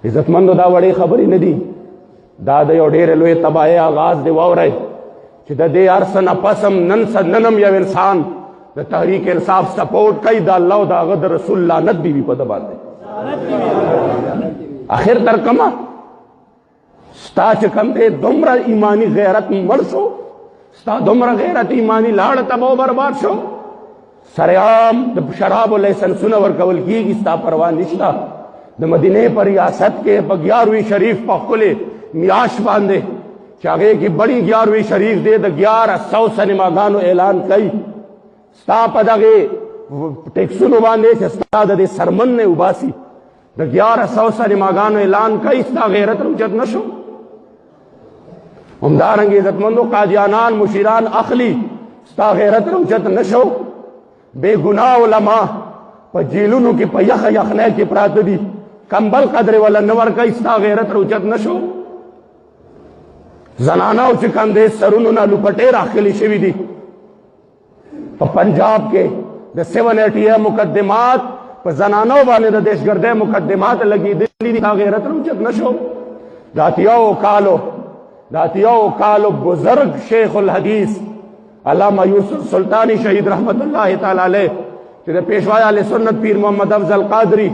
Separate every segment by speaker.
Speaker 1: عزتمندو دا وړې خبرې نه دي، دا د یو ډېرې لوی تباهۍ آغاز دی. واورئ چې د دې هر څه نه پس هم ننم یو انسان د تحریک انصاف سپورټ کوي، د الله او د هغه د رسول لعنت دی وي په ده باندې. آخر تر کمه ستا چې کوم دی دومره ایمانی غیرت مړ شو، ستا دومره غیرت ایمانی لاړ تباه و برباد شو، سرعام د شرابو لایسنسونه ورکول کېږي، ستا پروا نشته. د مدینې په ریاست کې په 11ویں شریف په ښکلې میاشت باندې چې هغې کې بڑی 11ویں شریف دی، د 1100 سینماګانو اعلان کوي، ستا په دغې ټیکسونو باندې چې ستا د دې سرمن نه وباسي، د 1100 سینماګانو اعلان کوي، ستا غیرت روچت نه شو؟ همدارنګې عزتمندو قادیانان مشیران اخلي، ستا غیرت روچت نه شو؟ بے گناہ علماء په جیلونو کې په یخ یخنۍ کې پراته دي، کمبل قدر ولا نه ورکوي، ستا غیرت روچت نه شو؟ زنانو چې کوم دی سرونو نه لوپټې راښکلي شوي دي، په پنجاب کې د 780 مقدمات په زنانو باندې د دهشتګردۍ مقدمات لګېدلي دي، ستا غیرت روچت نه شو؟ د اتیاو کالو بزرگ شیخ الحدیث علامہ یوسف سلطانی شہید رحمت اللہ تعالی علیہ چې د پیشوای اهل سنت پیر محمد افضل قادری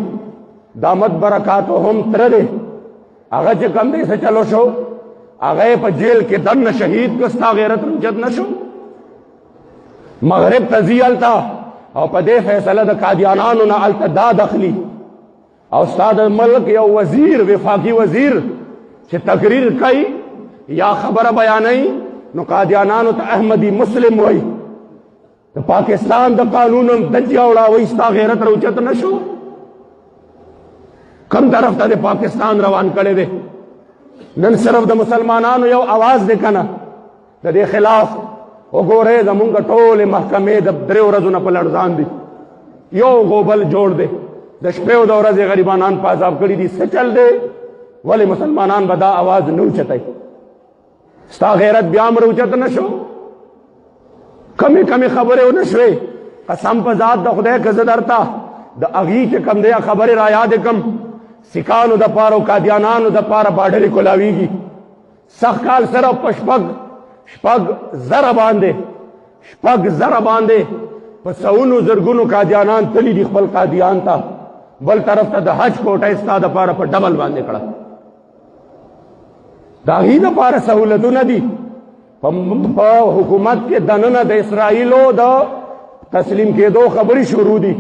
Speaker 1: دامت برکاتهم تره دی، هغه چې کوم دی څه چلو شو، هغه په جیل کې دننه شهید کړ، ستا غیرت روچت نه شو؟ مغرب ته ځي هلته او په دې فیصله د قادیانانو نه هلته داد اخلي، او ستا د ملک یو وزیر وفاقي وزیر چې تقریر کوي یا خبره بیانوي، نو قادیانانو ته احمدی مسلم وای، د پاکستان د قانون دجیه وړاوي، ستا غیرت روچت نه شو؟ کم طرف ته د پاکستان روان کړی دی؟ نن صرف د مسلمانانو یو आवाज دی کنه د دې خلاف. وګورئ زمونږ ټولې محکمې د 3 ورځو نه په لړزان دي، یو غوبل جوړ دی، د شپې او د ورځې غریبانان په عذاب کړي دي. څه چل دی؟ ولې مسلمانان به دا आवाज نه اوچتوي؟ ستا غیرت بیا هم روچت نه شو؟ کمی خبرې ونه شوې؟ قسم په ذات د خدای که زه درته د هغې چې کوم دی خبرې را یادې کړم، سیکانو دپاره او قادیانانو دپاره باډرې کولاویږي. سخت کال سره په شپږ زره باندې په سوونو زرګونو قادیانان تلي دي خپل قادیان ته، بل طرف ته د حج کوټه یې ستا دپاره په ډبل باندې کړه. د هغې دپاره سهولتونه دي. په حکومت کې دننه د اسرائیلو د تسلیم کېدو خبرې شروع دي.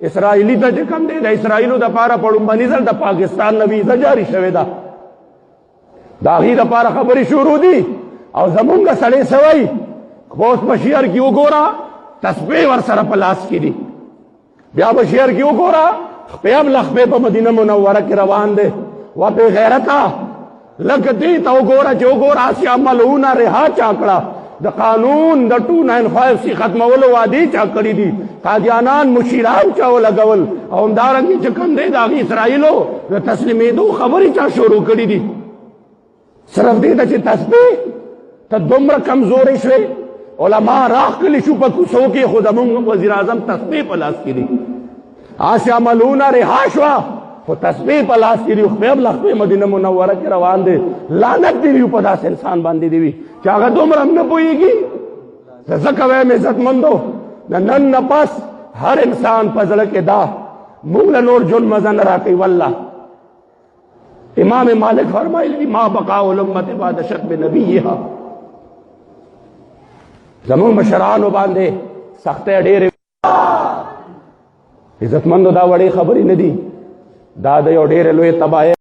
Speaker 1: اسرائیلی ته چې کوم دی د اسرائیلو دپاره په لومبني ځل د پاکستان نه ویزه جاري شوې ده، د هغې دپاره خبرې شروع دي. او زمونږ سړی څه وایي؟ اوس په شعر کې وګوره تسبیح ورسره په لاس کې دي، بیا په شعر کې وګوره خپې هم لخپې په مدینه منوره کې روان دی. و بې غیرته لکه دې ته وګوره چې وګوره هسې عملونه رها چا کړه، د قانون د 295 ختمولو وعدې چا کړي دي، قادیانان مشیران چا ولګول، او همدارنګې چې کوم دی د هغې اسرائیلو د تسلیمېدو خبرې چا شروع کړي دي. صرف دې ته چې تسبیح ته دومره کمزورې شوې، علما راښکلي شو په کوڅو کې، خو زمونږ وزیر اعظم تسبیح په لاس کې دي. هسې عملونه رها شوه خو تسبیح په لاس کې دي، خپې هم لخپې مدینه منوره کې روان دی. لعنت دې وي په داسې انسان باندې دې وي چې هغه دومره هم نه پوهېږي. ځکه وایم عزتمندو د نن نه پس هر انسان په زړه کې دا موږ له نور ژوند مزه نه راکوي. والله امام مالک فرمایلی دي ما بقاء الامة بعد شتم نبیها. زمونږ مشرانو باندې سختۍ ډېرې. عزتمندو دا وړې خبرې نه دي، دا د یو ډېرې لویې تباهۍ